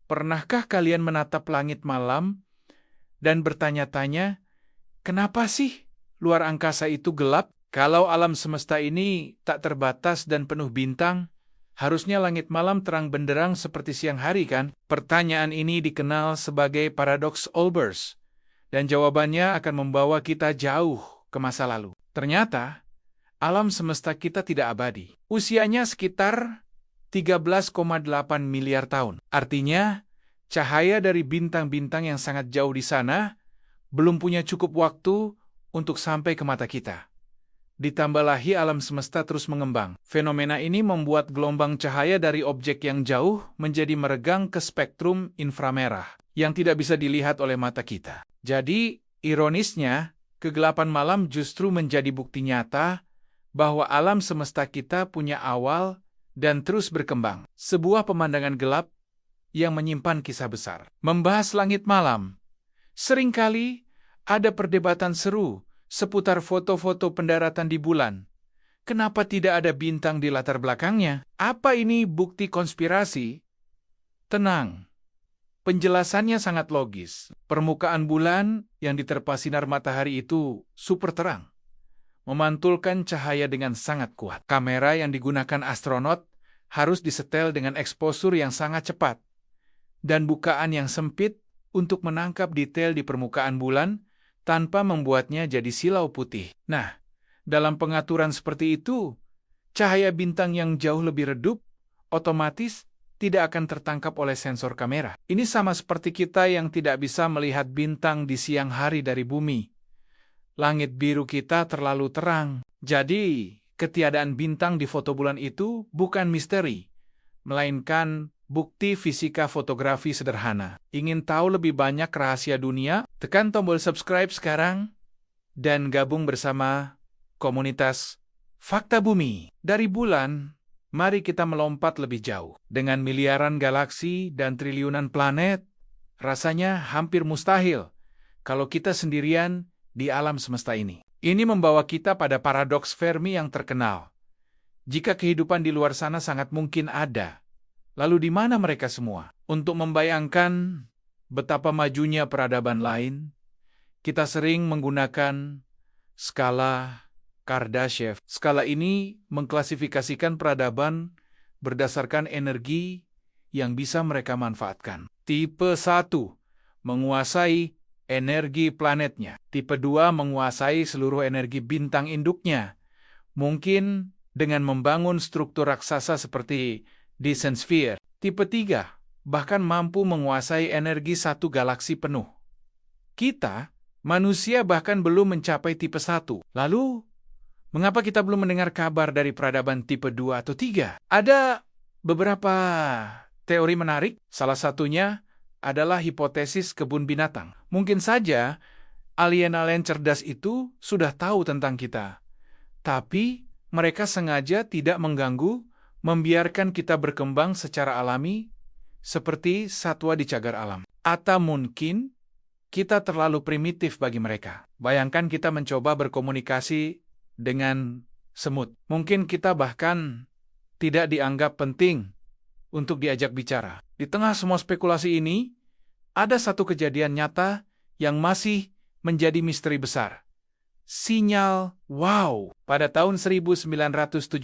Pernahkah kalian menatap langit malam dan bertanya-tanya, kenapa sih luar angkasa itu gelap? Kalau alam semesta ini tak terbatas dan penuh bintang, harusnya langit malam terang benderang seperti siang hari kan? Pertanyaan ini dikenal sebagai paradoks Olbers, dan jawabannya akan membawa kita jauh ke masa lalu. Ternyata, alam semesta kita tidak abadi. Usianya sekitar 13,8 miliar tahun. Artinya, cahaya dari bintang-bintang yang sangat jauh di sana belum punya cukup waktu untuk sampai ke mata kita. Ditambah lagi alam semesta terus mengembang. Fenomena ini membuat gelombang cahaya dari objek yang jauh menjadi meregang ke spektrum inframerah yang tidak bisa dilihat oleh mata kita. Jadi, ironisnya, kegelapan malam justru menjadi bukti nyata bahwa alam semesta kita punya awal dan terus berkembang. Sebuah pemandangan gelap yang menyimpan kisah besar. Membahas langit malam. Seringkali ada perdebatan seru seputar foto-foto pendaratan di bulan. Kenapa tidak ada bintang di latar belakangnya? Apa ini bukti konspirasi? Tenang. Penjelasannya sangat logis. Permukaan bulan yang diterpa sinar matahari itu super terang, memantulkan cahaya dengan sangat kuat. Kamera yang digunakan astronot harus disetel dengan eksposur yang sangat cepat dan bukaan yang sempit untuk menangkap detail di permukaan bulan tanpa membuatnya jadi silau putih. Nah, dalam pengaturan seperti itu, cahaya bintang yang jauh lebih redup otomatis tidak akan tertangkap oleh sensor kamera. Ini sama seperti kita yang tidak bisa melihat bintang di siang hari dari bumi. Langit biru kita terlalu terang. Jadi, ketiadaan bintang di foto bulan itu bukan misteri, melainkan bukti fisika fotografi sederhana. Ingin tahu lebih banyak rahasia dunia? Tekan tombol subscribe sekarang dan gabung bersama komunitas Fakta Bumi. Dari bulan, mari kita melompat lebih jauh. Dengan miliaran galaksi dan triliunan planet, rasanya hampir mustahil kalau kita sendirian di alam semesta ini. Ini membawa kita pada paradoks Fermi yang terkenal. Jika kehidupan di luar sana sangat mungkin ada, lalu di mana mereka semua? Untuk membayangkan betapa majunya peradaban lain, kita sering menggunakan skala Kardashev. Skala ini mengklasifikasikan peradaban berdasarkan energi yang bisa mereka manfaatkan. Tipe 1 menguasai energi planetnya. Tipe 2 menguasai seluruh energi bintang induknya. Mungkin dengan membangun struktur raksasa seperti Dyson Sphere. Tipe 3 bahkan mampu menguasai energi satu galaksi penuh. Kita, manusia bahkan belum mencapai tipe 1. Lalu, mengapa kita belum mendengar kabar dari peradaban tipe 2 atau 3? Ada beberapa teori menarik. Salah satunya adalah hipotesis kebun binatang. Mungkin saja alien-alien cerdas itu sudah tahu tentang kita, tapi mereka sengaja tidak mengganggu, membiarkan kita berkembang secara alami seperti satwa di cagar alam. Atau mungkin kita terlalu primitif bagi mereka. Bayangkan kita mencoba berkomunikasi dengan semut. Mungkin kita bahkan tidak dianggap penting untuk diajak bicara. Di tengah semua spekulasi ini, ada satu kejadian nyata yang masih menjadi misteri besar. Sinyal wow. Pada tahun 1977,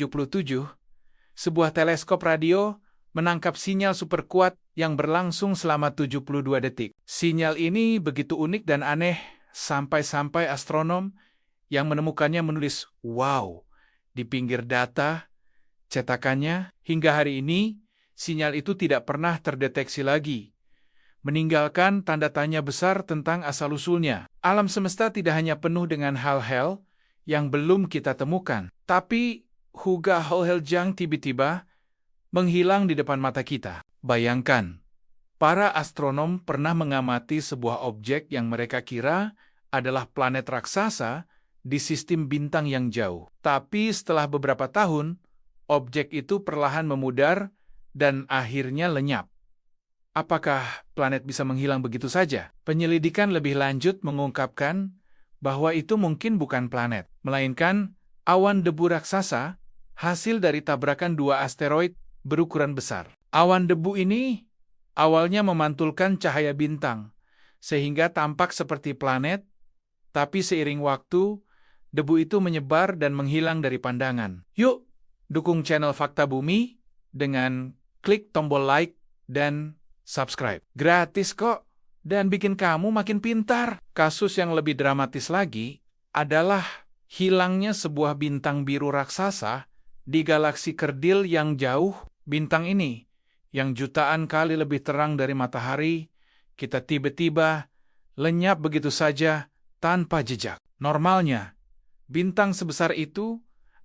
sebuah teleskop radio menangkap sinyal super kuat yang berlangsung selama 72 detik. Sinyal ini begitu unik dan aneh sampai-sampai astronom yang menemukannya menulis wow di pinggir data cetakannya. Hingga hari ini, sinyal itu tidak pernah terdeteksi lagi, meninggalkan tanda tanya besar tentang asal-usulnya. Alam semesta tidak hanya penuh dengan hal-hal yang belum kita temukan, tapi juga hal-hal yang tiba-tiba menghilang di depan mata kita. Bayangkan, para astronom pernah mengamati sebuah objek yang mereka kira adalah planet raksasa di sistem bintang yang jauh. Tapi setelah beberapa tahun, objek itu perlahan memudar dan akhirnya lenyap. Apakah planet bisa menghilang begitu saja? Penyelidikan lebih lanjut mengungkapkan bahwa itu mungkin bukan planet, melainkan awan debu raksasa hasil dari tabrakan dua asteroid berukuran besar. Awan debu ini Awalnya memantulkan cahaya bintang, sehingga tampak seperti planet, tapi seiring waktu, debu itu menyebar dan menghilang dari pandangan. Yuk, dukung channel Fakta Bumi dengan klik tombol like dan subscribe. Gratis kok, dan bikin kamu makin pintar. Kasus yang lebih dramatis lagi adalah hilangnya sebuah bintang biru raksasa di galaksi kerdil yang jauh. Bintang ini, yang jutaan kali lebih terang dari matahari, kita tiba-tiba lenyap begitu saja tanpa jejak. Normalnya, bintang sebesar itu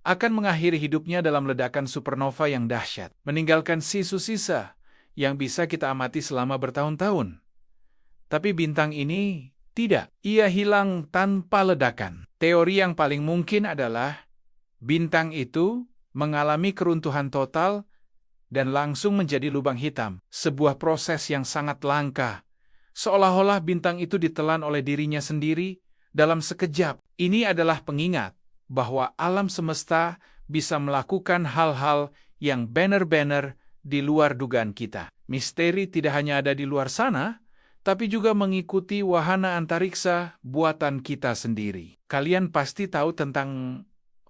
akan mengakhiri hidupnya dalam ledakan supernova yang dahsyat, meninggalkan sisa-sisa yang bisa kita amati selama bertahun-tahun. Tapi bintang ini tidak. Ia hilang tanpa ledakan. Teori yang paling mungkin adalah bintang itu mengalami keruntuhan total dan langsung menjadi lubang hitam. Sebuah proses yang sangat langka. Seolah-olah bintang itu ditelan oleh dirinya sendiri dalam sekejap. Ini adalah pengingat bahwa alam semesta bisa melakukan hal-hal yang benar-benar di luar dugaan kita. Misteri tidak hanya ada di luar sana, tapi juga mengikuti wahana antariksa buatan kita sendiri. Kalian pasti tahu tentang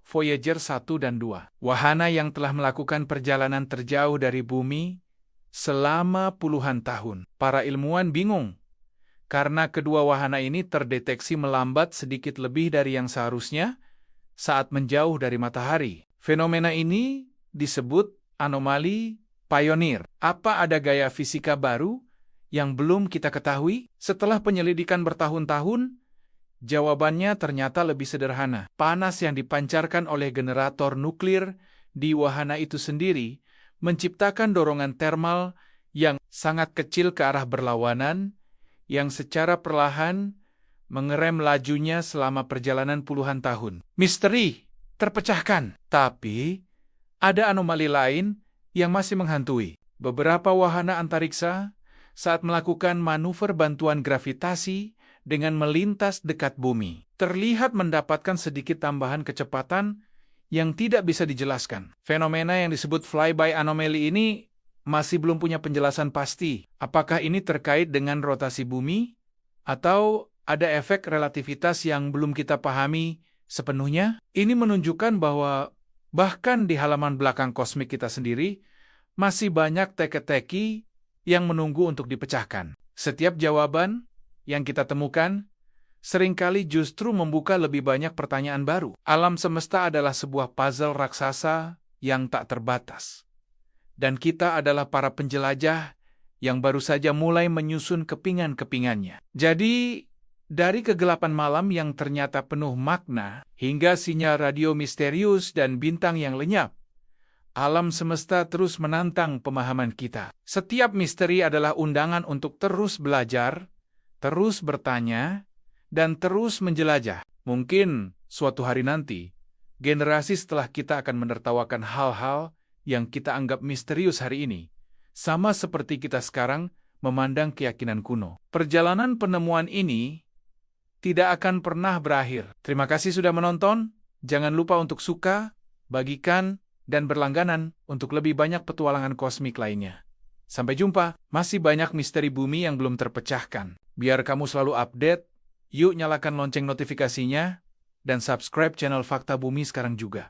Voyager 1 dan 2. Wahana yang telah melakukan perjalanan terjauh dari bumi selama puluhan tahun. Para ilmuwan bingung, karena kedua wahana ini terdeteksi melambat sedikit lebih dari yang seharusnya saat menjauh dari matahari. Fenomena ini disebut anomali Pioneer. Apa ada gaya fisika baru yang belum kita ketahui? Setelah penyelidikan bertahun-tahun, jawabannya ternyata lebih sederhana. Panas yang dipancarkan oleh generator nuklir di wahana itu sendiri menciptakan dorongan termal yang sangat kecil ke arah berlawanan, yang secara perlahan mengerem lajunya selama perjalanan puluhan tahun. Misteri terpecahkan, tapi ada anomali lain yang masih menghantui. Beberapa wahana antariksa saat melakukan manuver bantuan gravitasi dengan melintas dekat bumi, terlihat mendapatkan sedikit tambahan kecepatan yang tidak bisa dijelaskan. Fenomena yang disebut flyby anomaly ini masih belum punya penjelasan pasti. Apakah ini terkait dengan rotasi bumi? Atau ada efek relativitas yang belum kita pahami sepenuhnya? Ini menunjukkan bahwa bahkan di halaman belakang kosmik kita sendiri, masih banyak teka-teki yang menunggu untuk dipecahkan. Setiap jawaban yang kita temukan seringkali justru membuka lebih banyak pertanyaan baru. Alam semesta adalah sebuah puzzle raksasa yang tak terbatas. Dan kita adalah para penjelajah yang baru saja mulai menyusun kepingan-kepingannya. Jadi, dari kegelapan malam yang ternyata penuh makna, hingga sinyal radio misterius dan bintang yang lenyap, alam semesta terus menantang pemahaman kita. Setiap misteri adalah undangan untuk terus belajar, terus bertanya, dan terus menjelajah. Mungkin suatu hari nanti, generasi setelah kita akan menertawakan hal-hal yang kita anggap misterius hari ini, sama seperti kita sekarang memandang keyakinan kuno. Perjalanan penemuan ini tidak akan pernah berakhir. Terima kasih sudah menonton. Jangan lupa untuk suka, bagikan, dan berlangganan untuk lebih banyak petualangan kosmik lainnya. Sampai jumpa. Masih banyak misteri bumi yang belum terpecahkan. Biar kamu selalu update, yuk nyalakan lonceng notifikasinya, dan subscribe channel Fakta Bumi sekarang juga.